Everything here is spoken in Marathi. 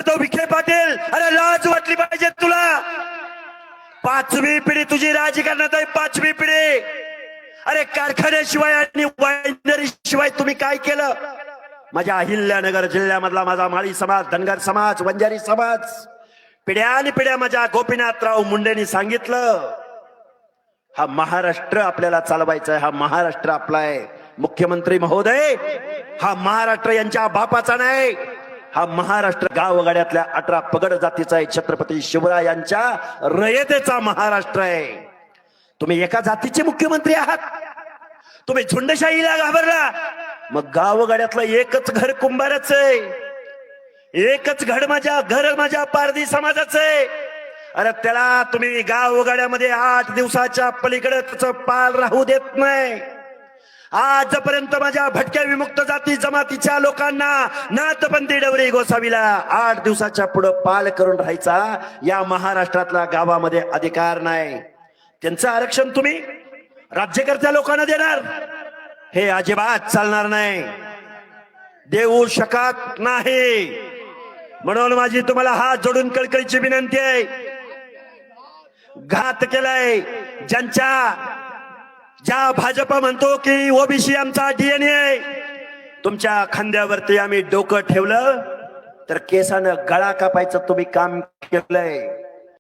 करतो विखे पाटील. अरे लाज वाटली पाहिजे तुला. पाचवी पिढी तुझी राजकारणात आहे, पाचवी पिढी. अरे कारखान्याशिवाय आणि वायनरी शिवाय तुम्ही काय केलं? माझ्या अहिल्यानगर जिल्ह्यामधला माझा माळी समाज, धनगर समाज, वंजारी समाज पिढ्यान पिढ्या माझ्या गोपीनाथराव मुंडेंनी सांगितलं, हा महाराष्ट्र आपल्याला चालवायचा आहे, हा महाराष्ट्र आपला आहे. मुख्यमंत्री महोदय, हा महाराष्ट्र यांच्या बापाचा नाही, हा महाराष्ट्र गावगाड्यातल्या 18 पगड जातीचा आहे. छत्रपती शिवरायांच्या रयतेचा महाराष्ट्र आहे. तुम्ही एका जातीचे मुख्यमंत्री आहात. तुम्ही झुंडशाहीला घाबरला. मग गावगाड्यातलं एकच घर कुंभारच आहे, एकच घर माझ्या पारधी समाजाचं आहे. अरे त्याला तुम्ही गावगाड्यामध्ये 8 दिवसाच्या पलीकडे त्याचं पाल राहू देत नाही. आजपर्यंत माझ्या भटक्या विमुक्त जाती जमातीच्या लोकांना नाथपंथी डवरी गोसावीला 8 दिवसाच्या पुढे पाल करून राहायचा या महाराष्ट्रातल्या गावामध्ये अधिकार नाही. त्यांचं आरक्षण तुम्ही राज्यकर्त्या लोकांना देणार, हे अजिबात चालणार नाही, देऊ शकत नाही. म्हणून माझी तुम्हाला हात जोडून कळकळीची विनंती आहे. घात केलाय ज्या भाजप म्हणतो की ओबीसी आमचा डीएनए आहे, तुमच्या खांद्यावरती आम्ही डोकं ठेवलं तर केसानं गळा कापायचं तुम्ही काम केलंय.